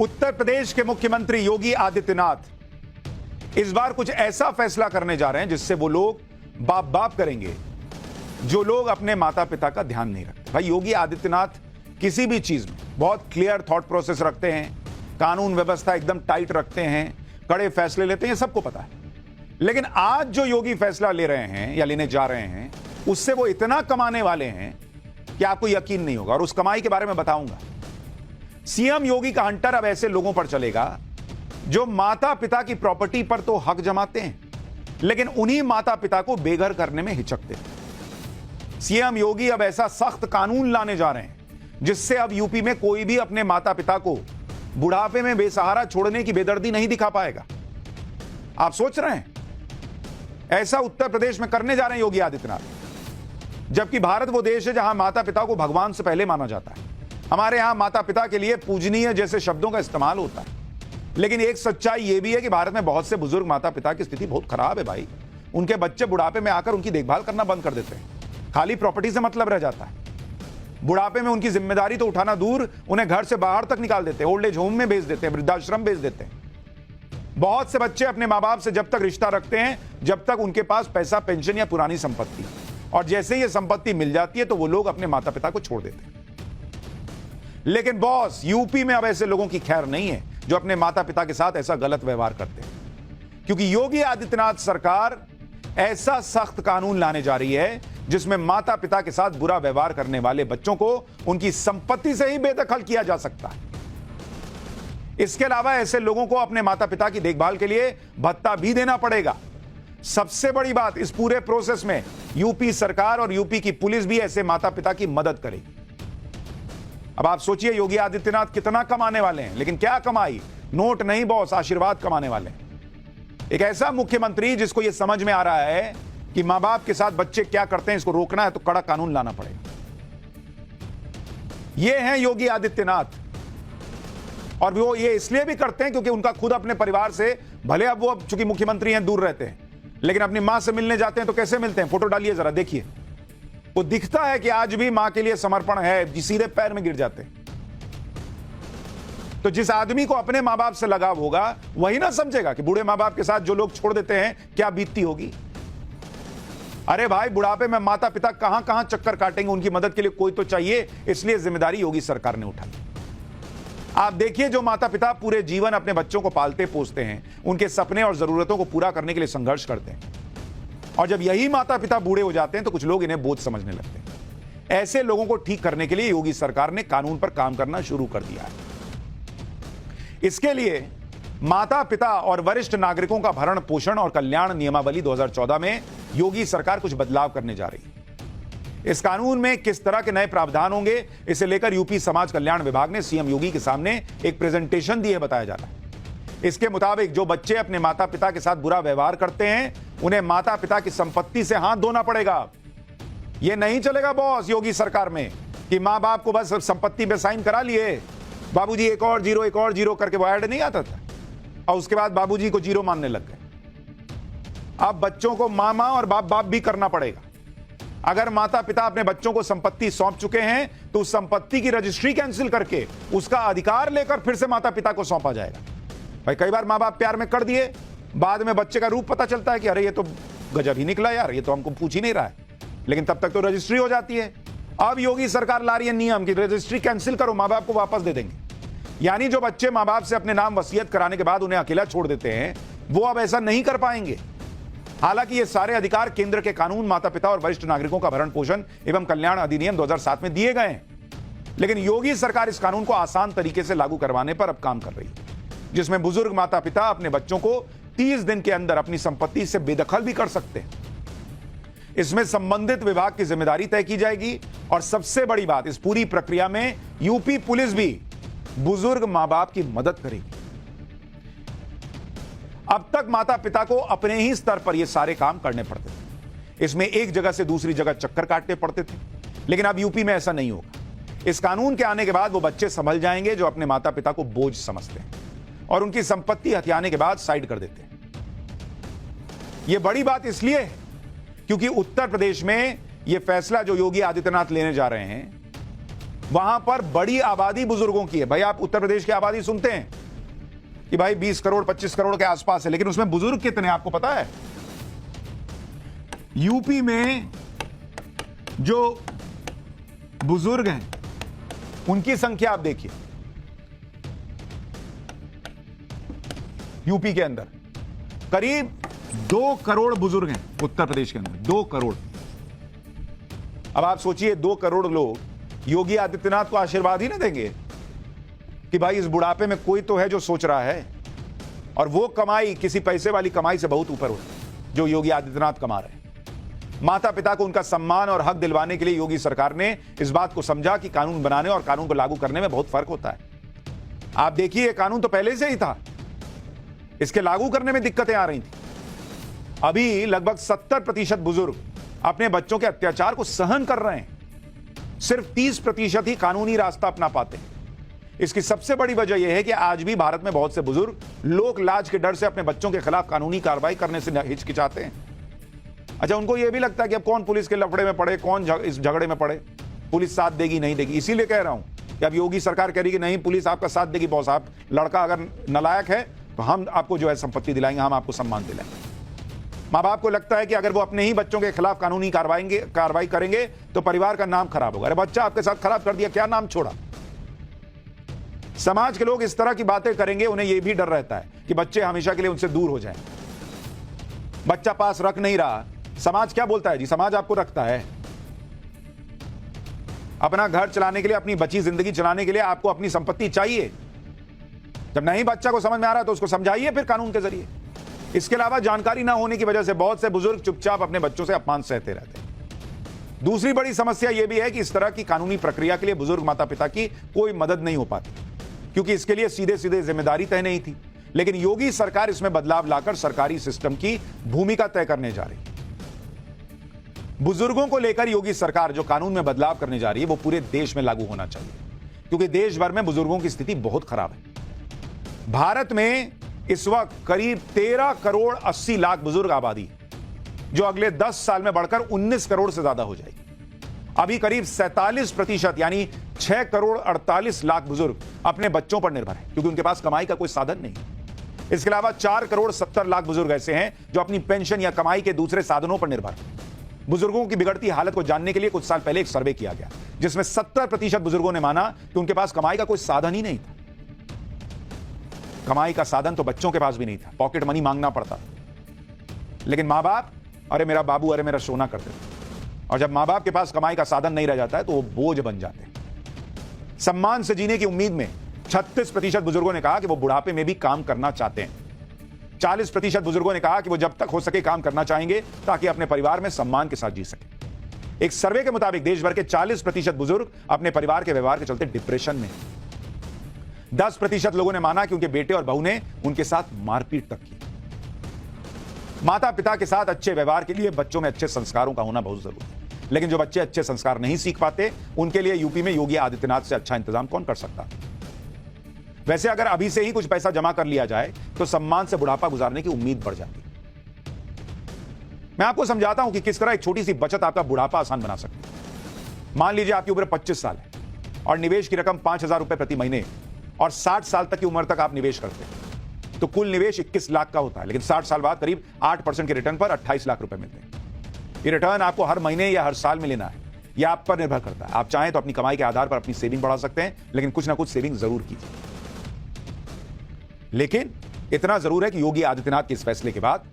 उत्तर प्रदेश के मुख्यमंत्री योगी आदित्यनाथ इस बार कुछ ऐसा फैसला करने जा रहे हैं जिससे वो लोग बाप बाप करेंगे जो लोग अपने माता पिता का ध्यान नहीं रखते। भाई योगी आदित्यनाथ किसी भी चीज में बहुत क्लियर थॉट प्रोसेस रखते हैं, कानून व्यवस्था एकदम टाइट रखते हैं, कड़े फैसले लेते हैं, सबको पता है। लेकिन आज जो योगी फैसला ले रहे हैं या लेने जा रहे हैं उससे वो इतना कमाने वाले हैं कि आपको यकीन नहीं होगा, और उस कमाई के बारे में बताऊंगा। सीएम योगी का हंटर अब ऐसे लोगों पर चलेगा जो माता पिता की प्रॉपर्टी पर तो हक जमाते हैं लेकिन उन्हीं माता पिता को बेघर करने में हिचकते हैं। सीएम योगी अब ऐसा सख्त कानून लाने जा रहे हैं जिससे अब यूपी में कोई भी अपने माता पिता को बुढ़ापे में बेसहारा छोड़ने की बेदर्दी नहीं दिखा पाएगा। आप सोच रहे हैं ऐसा उत्तर प्रदेश में करने जा रहे हैं योगी आदित्यनाथ, जबकि भारत वो देश है जहां माता पिता को भगवान से पहले माना जाता है। हमारे यहां माता पिता के लिए पूजनीय जैसे शब्दों का इस्तेमाल होता है, लेकिन एक सच्चाई यह भी है कि भारत में बहुत से बुजुर्ग माता पिता की स्थिति बहुत खराब है। भाई उनके बच्चे बुढ़ापे में आकर उनकी देखभाल करना बंद कर देते हैं, खाली प्रॉपर्टी से मतलब रह जाता है। बुढ़ापे में उनकी जिम्मेदारी तो उठाना दूर, उन्हें घर से बाहर तक निकाल देते हैं, ओल्ड एज होम में भेज देते हैं, वृद्धाश्रम भेज देते हैं। बहुत से बच्चे अपने मां बाप से जब तक रिश्ता रखते हैं जब तक उनके पास पैसा, पेंशन या पुरानी संपत्ति, और जैसे ये संपत्ति मिल जाती है तो वो लोग अपने माता पिता को छोड़ देते हैं। लेकिन बॉस, यूपी में अब ऐसे लोगों की खैर नहीं है जो अपने माता पिता के साथ ऐसा गलत व्यवहार करते हैं, क्योंकि योगी आदित्यनाथ सरकार ऐसा सख्त कानून लाने जा रही है जिसमें माता पिता के साथ बुरा व्यवहार करने वाले बच्चों को उनकी संपत्ति से ही बेदखल किया जा सकता है। इसके अलावा ऐसे लोगों को अपने माता पिता की देखभाल के लिए भत्ता भी देना पड़ेगा। सबसे बड़ी बात, इस पूरे प्रोसेस में यूपी सरकार और यूपी की पुलिस भी ऐसे माता पिता की मदद करेगी। अब आप सोचिए योगी आदित्यनाथ कितना कमाने वाले हैं, लेकिन क्या कमाई, नोट नहीं बॉस, आशीर्वाद कमाने वाले हैं। एक ऐसा मुख्यमंत्री जिसको यह समझ में आ रहा है कि मां बाप के साथ बच्चे क्या करते हैं, इसको रोकना है तो कड़ा कानून लाना पड़ेगा। ये हैं योगी आदित्यनाथ, और वो ये इसलिए भी करते हैं क्योंकि उनका खुद अपने परिवार से, भले अब वो चूंकि मुख्यमंत्री हैं दूर रहते हैं, लेकिन अपनी मां से मिलने जाते हैं तो कैसे मिलते हैं, फोटो डालिए जरा देखिए। वो दिखता है कि आज भी मां के लिए समर्पण है, सीधे पैर में गिर जाते हैं। तो जिस आदमी को अपने मां बाप से लगाव होगा वही ना समझेगा कि बूढ़े मां बाप के साथ जो लोग छोड़ देते हैं क्या बीतती होगी। अरे भाई, बुढ़ापे में माता पिता कहां कहां चक्कर काटेंगे, उनकी मदद के लिए कोई तो चाहिए, इसलिए जिम्मेदारी योगी सरकार ने उठाई। आप देखिए, जो माता पिता पूरे जीवन अपने बच्चों को पालते पोसते हैं, उनके सपने और जरूरतों को पूरा करने के लिए संघर्ष करते हैं, और जब यही माता पिता बूढ़े हो जाते हैं तो कुछ लोग इन्हें बोझ समझने लगते हैं। ऐसे लोगों को ठीक करने के लिए योगी सरकार ने कानून पर काम करना शुरू कर दिया है। इसके लिए माता पिता और वरिष्ठ नागरिकों का भरण पोषण और कल्याण नियमावली 2014 में योगी सरकार कुछ बदलाव करने जा रही है। इस कानून में किस तरह के नए प्रावधान होंगे, इसे लेकर यूपी समाज कल्याण विभाग ने सीएम योगी के सामने एक प्रेजेंटेशन दी है, बताया जा रहा है। इसके मुताबिक जो बच्चे अपने माता पिता के साथ बुरा व्यवहार करते हैं उन्हें माता पिता की संपत्ति से हाथ धोना पड़ेगा। यह नहीं चलेगा बॉस योगी सरकार में कि मां बाप को बस संपत्ति पे साइन करा लिए, बाबूजी एक और जीरो करके वो ऐड नहीं आता था, और उसके बाद बाबूजी को जीरो मानने लग गए। अब बच्चों को मामा और बाप बाप भी करना पड़ेगा। अगर माता पिता अपने बच्चों को संपत्ति सौंप चुके हैं तो उस संपत्ति की रजिस्ट्री कैंसिल करके उसका अधिकार लेकर फिर से माता पिता को सौंपा जाएगा। भाई कई बार मां बाप प्यार में कर दिए, बाद में बच्चे का रूप पता चलता है कि अरे ये तो गजब ही निकला यार, ये तो हमको पूछ ही नहीं रहा है, लेकिन तब तक तो रजिस्ट्री हो जाती है। अब योगी सरकार ला रही है नियम कि रजिस्ट्री कैंसिल करो, मां बाप को वापस दे देंगे। यानी जो बच्चे मां बाप से अपने नाम वसीयत कराने के बाद उन्हें अकेला छोड़ देते हैं वो अब ऐसा नहीं कर पाएंगे। हालांकि ये सारे अधिकार केंद्र के कानून माता पिता और वरिष्ठ नागरिकों का भरण पोषण एवं कल्याण अधिनियम 2007 में दिए गए हैं, लेकिन योगी सरकार इस कानून को आसान तरीके से लागू करवाने पर अब काम कर रही है, जिसमें बुजुर्ग माता पिता अपने बच्चों को 30 दिन के अंदर अपनी संपत्ति से बेदखल भी कर सकते हैं। इसमें संबंधित विभाग की जिम्मेदारी तय की जाएगी, और सबसे बड़ी बात, इस पूरी प्रक्रिया में यूपी पुलिस भी बुजुर्ग मां बाप की मदद करेगी। अब तक माता पिता को अपने ही स्तर पर यह सारे काम करने पड़ते थे, इसमें एक जगह से दूसरी जगह चक्कर काटने पड़ते थे, लेकिन अब यूपी में ऐसा नहीं होगा। इस कानून के आने के बाद वो बच्चे संभल जाएंगे जो अपने माता पिता को बोझ समझते हैं और उनकी संपत्ति हथियाने के बाद साइड कर देते हैं। यह बड़ी बात इसलिए है क्योंकि उत्तर प्रदेश में यह फैसला जो योगी आदित्यनाथ लेने जा रहे हैं वहां पर बड़ी आबादी बुजुर्गों की है। भाई आप उत्तर प्रदेश की आबादी सुनते हैं कि भाई 20 करोड़ 25 करोड़ के आसपास है, लेकिन उसमें बुजुर्ग कितने आपको पता है? यूपी में जो बुजुर्ग हैं उनकी संख्या आप देखिए, यूपी के अंदर करीब 2 करोड़ बुजुर्ग हैं उत्तर प्रदेश के अंदर, 2 करोड़। अब आप सोचिए 2 करोड़ लोग योगी आदित्यनाथ को आशीर्वाद ही ना देंगे कि भाई इस बुढ़ापे में कोई तो है जो सोच रहा है, और वो कमाई किसी पैसे वाली कमाई से बहुत ऊपर हो जो योगी आदित्यनाथ कमा रहे हैं। माता पिता को उनका सम्मान और हक दिलवाने के लिए योगी सरकार ने इस बात को समझा कि कानून बनाने और कानून को लागू करने में बहुत फर्क होता है। आप देखिए कानून तो पहले से ही था, इसके लागू करने में दिक्कतें आ रही थी। अभी लगभग 70% बुजुर्ग अपने बच्चों के अत्याचार को सहन कर रहे हैं, सिर्फ 30% ही कानूनी रास्ता अपना पाते हैं। इसकी सबसे बड़ी वजह यह है कि आज भी भारत में बहुत से बुजुर्ग लोक लाज के डर से अपने बच्चों के खिलाफ कानूनी कार्रवाई करने से हिचकिचाते हैं। अच्छा, उनको यह भी लगता है कि अब कौन पुलिस के लफड़े में पड़े, कौन इस झगड़े में पड़े, पुलिस साथ देगी नहीं देगी। इसीलिए कह रहा हूं कि अब योगी सरकार कह रही कि नहीं, पुलिस आपका साथ देगी बॉस, आप लड़का अगर नालायक है तो हम आपको जो है संपत्ति दिलाएंगे, हम आपको सम्मान दिलाएंगे। माँ बाप को लगता है कि अगर वो अपने ही बच्चों के खिलाफ कानूनी कार्रवाई करेंगे तो परिवार का नाम खराब होगा। अरे बच्चा आपके साथ खराब कर दिया, क्या नाम छोड़ा? समाज के लोग इस तरह की बातें करेंगे, उन्हें यह भी डर रहता है कि बच्चे हमेशा के लिए उनसे दूर हो जाएं। बच्चा पास रख नहीं रहा, समाज क्या बोलता है जी? समाज आपको रखता है। अपना घर चलाने के लिए, अपनी बची जिंदगी चलाने के लिए आपको अपनी संपत्ति चाहिए। जब नहीं बच्चा को समझ में आ रहा है तो उसको समझाइए फिर कानून के जरिए। इसके अलावा जानकारी ना होने की वजह से बहुत से बुजुर्ग चुपचाप अपने बच्चों से अपमान सहते रहते हैं। दूसरी बड़ी समस्या यह भी है कि इस तरह की कानूनी प्रक्रिया के लिए बुजुर्ग माता पिता की कोई मदद नहीं हो पाती, क्योंकि इसके लिए सीधे सीधे जिम्मेदारी तय नहीं थी। लेकिन योगी सरकार इसमें बदलाव लाकर सरकारी सिस्टम की भूमिका तय करने जा रही है। बुजुर्गों को लेकर योगी सरकार जो कानून में बदलाव करने जा रही है वो पूरे देश में लागू होना चाहिए, क्योंकि देश भर में बुजुर्गों की स्थिति बहुत खराब है। भारत में इस वक्त करीब 13 करोड़ 80 लाख बुजुर्ग आबादी, जो अगले 10 साल में बढ़कर 19 करोड़ से ज्यादा हो जाएगी। अभी करीब 47% यानी 6 करोड़ 48 लाख बुजुर्ग अपने बच्चों पर निर्भर हैं, क्योंकि उनके पास कमाई का कोई साधन नहीं। इसके अलावा 4 करोड़ 70 लाख बुजुर्ग ऐसे हैं जो अपनी पेंशन या कमाई के दूसरे साधनों पर निर्भर हैं। बुजुर्गों की बिगड़ती हालत को जानने के लिए कुछ साल पहले एक सर्वे किया गया, जिसमें 70% बुजुर्गों ने माना कि उनके पास कमाई का कोई साधन ही नहीं था। कमाई का साधन तो बच्चों के पास भी नहीं था, पॉकेट मनी मांगना पड़ता। लेकिन मां बाप, अरे मेरा बाबू, अरे मेरा सोना करते थे। और जब मां बाप के पास कमाई का साधन नहीं रह जाता है तो वो बोझ बन जाते हैं। सम्मान से जीने की उम्मीद में 36% बुजुर्गों ने कहा कि वो बुढ़ापे में भी काम करना चाहते हैं। 40% बुजुर्गों ने कहा कि वो जब तक हो सके काम करना चाहेंगे ताकि अपने परिवार में सम्मान के साथ जी सके। एक सर्वे के मुताबिक देश भर के 40% बुजुर्ग अपने परिवार के व्यवहार के चलते डिप्रेशन में। 10% लोगों ने माना कि उनके बेटे और बहू ने उनके साथ मारपीट तक की। माता पिता के साथ अच्छे व्यवहार के लिए बच्चों में अच्छे संस्कारों का होना बहुत जरूरी है, लेकिन जो बच्चे अच्छे संस्कार नहीं सीख पाते उनके लिए यूपी में योगी आदित्यनाथ से अच्छा इंतजाम कौन कर सकता? वैसे अगर अभी से ही कुछ पैसा जमा कर लिया जाए तो सम्मान से बुढ़ापा गुजारने की उम्मीद बढ़ जाती है। मैं आपको समझाता हूं कि किस तरह एक छोटी सी बचत आपका बुढ़ापा आसान बना सकती है। मान लीजिए आपकी उम्र 25 साल है और निवेश की रकम 5,000 रुपए प्रति महीने और 60 साल तक की उम्र तक आप निवेश करते हैं तो कुल निवेश 21 लाख का होता है, लेकिन 60 साल बाद करीब 8% के रिटर्न पर 28 लाख रुपए मिलते हैं। ये रिटर्न आपको हर महीने या हर साल में लेना है, यह आप पर निर्भर करता है। आप चाहें तो अपनी कमाई के आधार पर अपनी सेविंग बढ़ा सकते हैं, लेकिन कुछ ना कुछ सेविंग जरूर कीजिए। लेकिन इतना जरूर है कि योगी आदित्यनाथ के इस फैसले के बाद